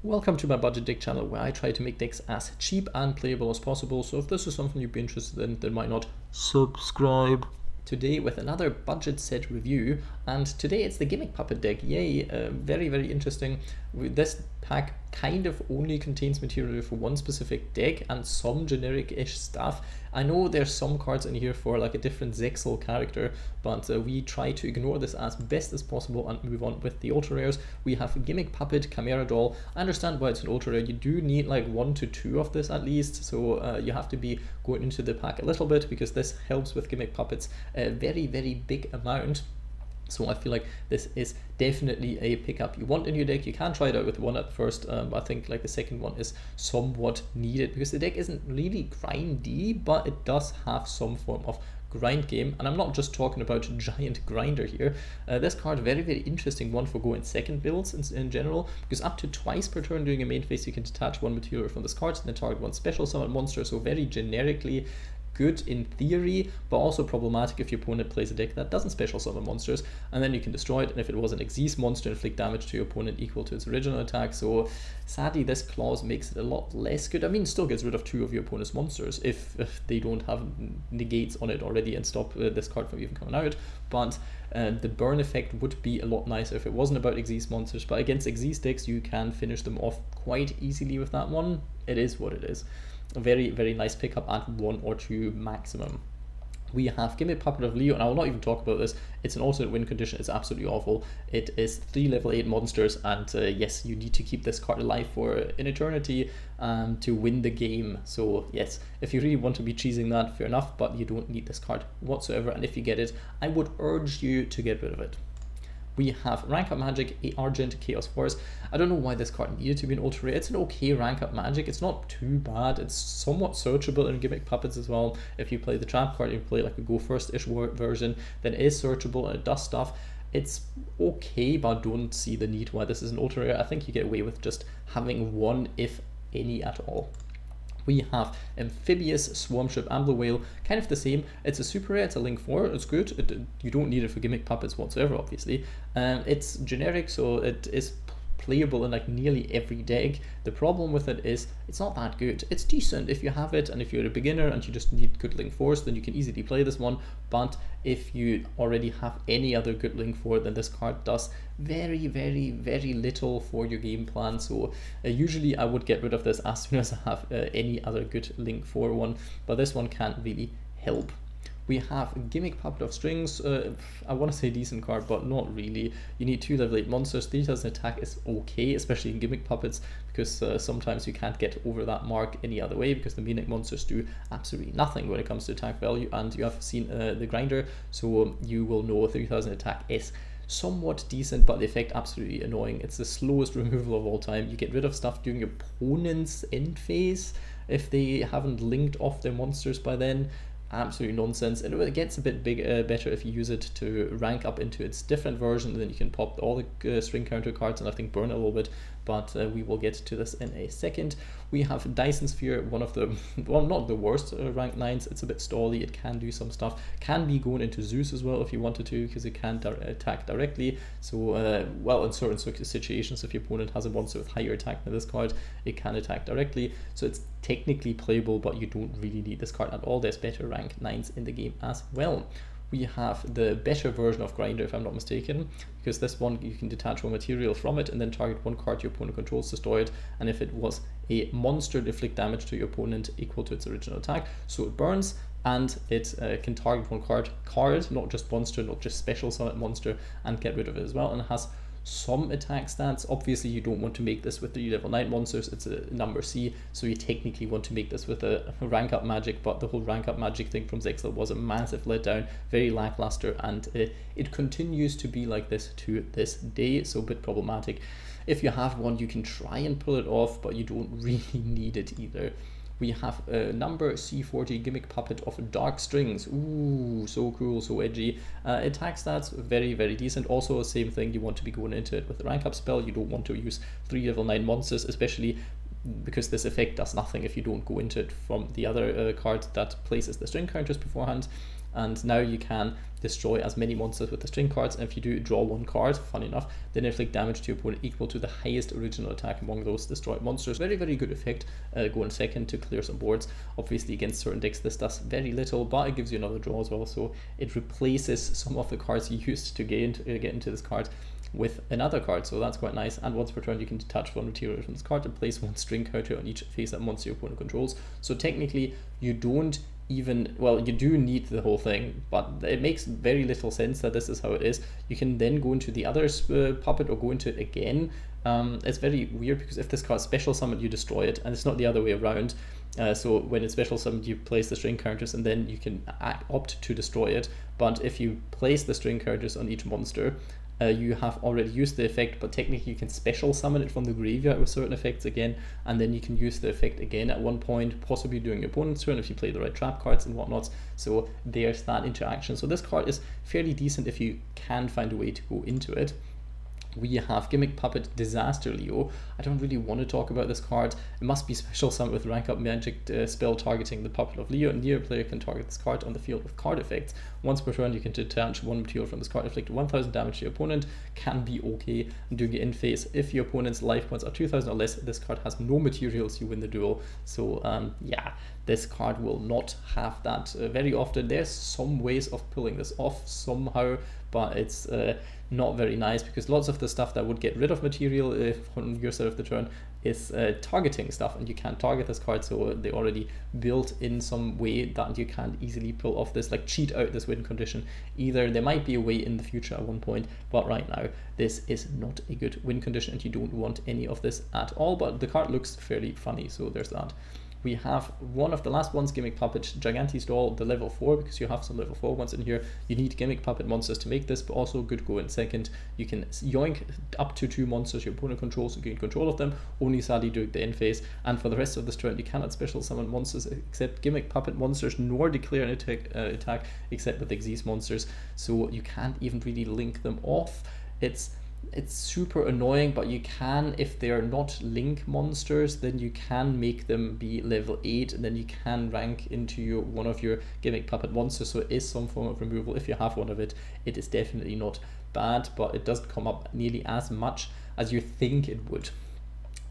Welcome to my budget deck channel, where I try to make decks as cheap and playable as possible. So if this is something you'd be interested in, then why not subscribe? Today with another budget set review, and today it's the Gimmick Puppet deck. Yay, very, very interesting. This pack kind of only contains material for one specific deck and some generic-ish stuff. I know there's some cards in here for like a different Zexal character, but we try to ignore this as best as possible and move on with the ultra rares. We have Gimmick Puppet, Chimera Doll. I understand why it's an ultra rare. You do need like 1 to 2 of this at least, so you have to be going into the pack a little bit because this helps with Gimmick Puppets a very, very big amount. So I feel like this is definitely a pickup you want in your deck. You can try it out with one at first, but I think like the second one is somewhat needed because the deck isn't really grindy, but it does have some form of grind game, and I'm not just talking about giant grinder here. This card, very, very interesting one for going second builds in general, because up to twice per turn during a main phase you can detach one material from this card and then target one special summon monster, so very generically good in theory, but also problematic if your opponent plays a deck that doesn't special summon monsters, and then you can destroy it, and if it was an Xyz monster, inflict damage to your opponent equal to its original attack. So sadly this clause makes it a lot less good. I mean, it still gets rid of 2 of your opponent's monsters if they don't have negates on it already and stop this card from even coming out, but the burn effect would be a lot nicer if it wasn't about Xyz monsters. But against Xyz decks you can finish them off quite easily with that one. It is what it is. A very, very nice pickup at 1 or 2 maximum. We have Gimmick Puppet of Leo, and I will not even talk about this. It's an alternate win condition. It's absolutely awful. It is 3 level 8 monsters, and yes, you need to keep this card alive for an eternity to win the game. So yes, if you really want to be cheesing that, fair enough, but you don't need this card whatsoever, and if you get it, I would urge you to get rid of it. We have Rank Up Magic, Argent, Chaos Force. I don't know why this card needed to be an ultra rare. It's an okay Rank Up Magic. It's not too bad. It's somewhat searchable in Gimmick Puppets as well. If you play the trap card, you play like a Go First-ish version, then it is searchable and it does stuff. It's okay, but I don't see the need why this is an ultra rare. I think you get away with just having 1, if any at all. We have Amphibious Swarmship, Ambler Whale, kind of the same. It's a super rare, it's a Link 4, it's good. You don't need it for Gimmick Puppets whatsoever, obviously. It's generic, so it is playable in like nearly every deck. The problem with it is it's not that good. It's decent if you have it, and if you're a beginner and you just need good Link 4s, then you can easily play this one. But if you already have any other good Link 4, then this card does very, very, very little for your game plan. So usually I would get rid of this as soon as I have any other good Link 4 one, but this one can't really help. We have Gimmick Puppet of Strings. I want to say decent card, but not really. You need 2 level 8 monsters. 3000 attack is okay, especially in Gimmick Puppets, because sometimes you can't get over that mark any other way, because the Gimmick monsters do absolutely nothing when it comes to attack value, and you have seen the grinder, so you will know 3000 attack is somewhat decent, but the effect absolutely annoying. It's the slowest removal of all time. You get rid of stuff during your opponent's end phase if they haven't linked off their monsters by then. Absolutely nonsense, and it gets a bit better if you use it to rank up into its different version, and then you can pop all the string counter cards and I think burn a little bit, but we will get to this in a second. We have Dyson Sphere, one of the, well, not the worst rank 9s. It's a bit stally, it can do some stuff, can be going into Zeus as well if you wanted to, because it can attack directly. So well, in certain situations, if your opponent has a monster with higher attack than this card, it can attack directly, so it's technically playable, but you don't really need this card at all. There's better rank 9s in the game as well. We have the better version of Grinder, if I'm not mistaken, because this one you can detach one material from it and then target one card your opponent controls, destroy it, and if it was a monster, inflict damage to your opponent equal to its original attack. So it burns, and it can target one card, not just monster, not just special summon monster, and get rid of it as well, and it has some attack stats. Obviously you don't want to make this with 3 level 9 monsters, it's a number C, so you technically want to make this with a rank up magic, but the whole rank up magic thing from Zexal was a massive letdown, very lackluster, and it continues to be like this to this day, so a bit problematic. If you have one, you can try and pull it off, but you don't really need it either. We have number C40 Gimmick Puppet of Dark Strings. Ooh, so cool, so edgy. Attack stats, very, very decent. Also, same thing, you want to be going into it with a rank up spell. You don't want to use 3 level 9 monsters, especially because this effect does nothing if you don't go into it from the other card that places the string counters beforehand. And now you can destroy as many monsters with the string cards, and if you do draw one card, funny enough, then inflict damage to your opponent equal to the highest original attack among those destroyed monsters. Very, very good effect, going second to clear some boards. Obviously against certain decks this does very little, but it gives you another draw as well, so it replaces some of the cards you used to get into this card with another card, so that's quite nice. And once per turn you can detach one material from this card and place one string counter on each face that monster your opponent controls. So technically you don't even, well, you do need the whole thing, but it makes very little sense that this is how it is. You can then go into the other puppet or go into it again. It's very weird because if this card special summoned, you destroy it, and it's not the other way around. So when it's special summoned, you place the string counters and then you can opt to destroy it. But if you place the string counters on each monster, you have already used the effect, but technically you can special summon it from the graveyard with certain effects again, and then you can use the effect again at one point, possibly during your opponent's turn if you play the right trap cards and whatnot. So there's that interaction. So this card is fairly decent if you can find a way to go into it. We have Gimmick Puppet Disaster Leo. I don't really want to talk about this card. It must be special summoned with rank up magic spell targeting the Puppet of Leo, and neither player can target this card on the field with card effects. Once per turn you can detach one material from this card, inflict 1000 damage to your opponent. Can be okay doing it in phase. If your opponent's life points are 2000 or less, this card has no materials, you win the duel. So yeah, this card will not have that very often. There's some ways of pulling this off somehow, but it's not very nice, because lots of the stuff that would get rid of material on your side of the turn is targeting stuff, and you can't target this card, so they already built in some way that you can't easily pull off this, like cheat out this win condition either. There might be a way in the future at one point, but right now this is not a good win condition and you don't want any of this at all. But the card looks fairly funny, so there's that. We have one of the last ones, Gimmick Puppet Gigante's Doll, the level 4, because you have some level 4 ones in here. You need Gimmick Puppet monsters to make this, but also good go in second. You can yoink up to 2 monsters your opponent controls, you gain control of them, only sadly during the end phase. And for the rest of this turn, you cannot special summon monsters except Gimmick Puppet monsters, nor declare an attack except with Xyz monsters. So you can't even really link them off. It's super annoying, but you can, if they are not link monsters, then you can make them be level 8, and then you can rank into one of your Gimmick Puppet monsters, so it is some form of removal. If you have one of it, it is definitely not bad, but it doesn't come up nearly as much as you think it would.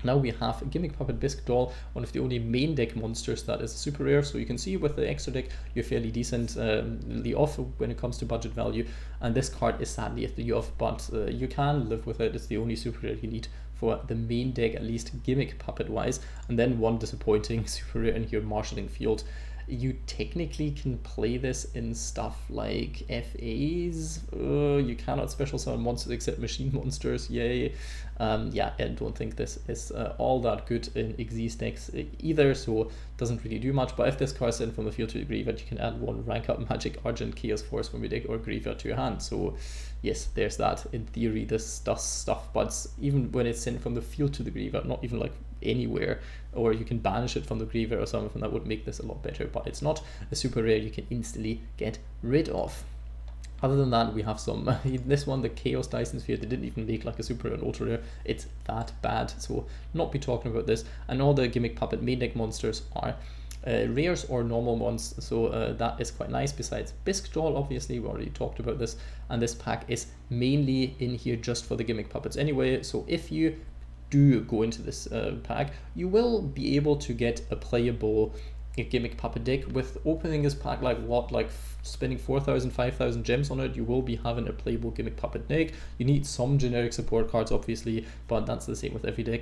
Now we have Gimmick Puppet Discdoll, one of the only main deck monsters that is super rare, so you can see with the extra deck you're fairly decently off when it comes to budget value, and this card is sadly at the off, but you can live with it. It's the only super rare you need for the main deck, at least Gimmick Puppet wise. And then one disappointing super rare in here, Marshal Field. You technically can play this in stuff like FAs. You cannot special summon monsters except machine monsters, yay. Yeah, I don't think this is all that good in Xyz decks either, so doesn't really do much. But if this card is sent from the field to the graveyard, you can add one rank up Magic Argent Chaos Force from your deck or graveyard to your hand. So yes, there's that. In theory this does stuff, but even when it's sent from the field to the graveyard, not even like anywhere, or you can banish it from the graveyard or something, that would make this a lot better, but it's not a super rare you can instantly get rid of. Other than that, we have some, this one, the Chaos Dyson Sphere, they didn't even make like a super rare and ultra rare. It's that bad, so not be talking about this. And all the Gimmick Puppet main deck monsters are rares or normal ones, so that is quite nice. Besides Discdoll, obviously, we already talked about this, and this pack is mainly in here just for the Gimmick Puppets anyway, so if you do go into this pack, you will be able to get a playable Gimmick Puppet deck. With opening this pack, like what, like spending 4,000, 5,000 gems on it, you will be having a playable Gimmick Puppet deck. You need some generic support cards obviously, but that's the same with every deck,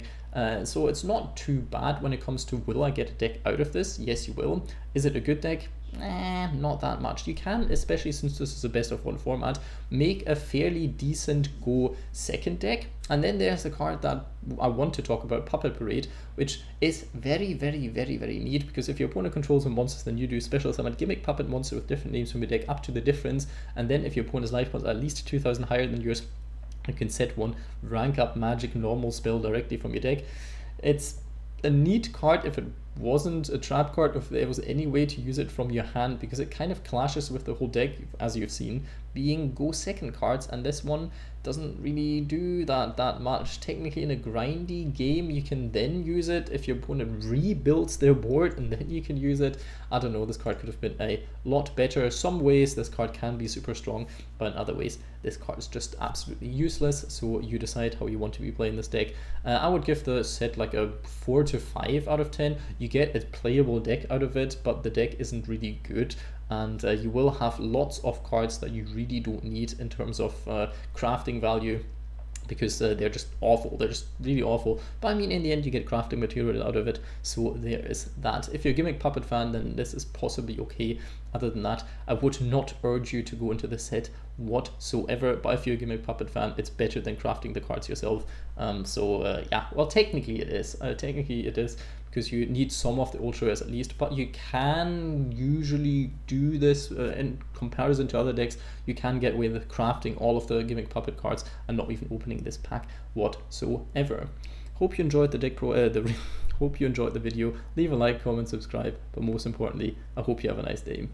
so it's not too bad when it comes to will I get a deck out of this. Yes, you will. Is it a good deck? Not that much. You can, especially since this is a best of 1 format, make a fairly decent go second deck. And then there's the card that I want to talk about, Puppet Parade, which is very, very, very, very neat, because if your opponent controls more monsters than you do, special summon Gimmick Puppet monster with different names from your deck up to the difference, and then if your opponent's life points are at least 2,000 higher than yours, you can set one rank up magic normal spell directly from your deck. It's a neat card if it wasn't a trap card, if there was any way to use it from your hand, because it kind of clashes with the whole deck, as you've seen, being go second cards, and this one doesn't really do that much. Technically in a grindy game you can then use it if your opponent rebuilds their board, and then you can use it. I don't know, this card could have been a lot better. Some ways this card can be super strong, but in other ways this card is just absolutely useless, so you decide how you want to be playing this deck. I would give the set like a 4 to 5 out of 10. You get a playable deck out of it, but the deck isn't really good, and you will have lots of cards that you really don't need in terms of crafting value, because they're just awful. They're just really awful. But I mean, in the end, you get crafting material out of it, so there is that. If you're a Gimmick Puppet fan, then this is possibly okay. Other than that, I would not urge you to go into the set whatsoever. But if you're a Gimmick Puppet fan, it's better than crafting the cards yourself. Yeah, well, technically it is. Technically it is, because you need some of the ultra rares at least, but you can usually do this in comparison to other decks. You can get away with crafting all of the Gimmick Puppet cards and not even opening this pack whatsoever. Hope you enjoyed the deck hope you enjoyed the video. Leave a like, comment, subscribe, but most importantly, I hope you have a nice day.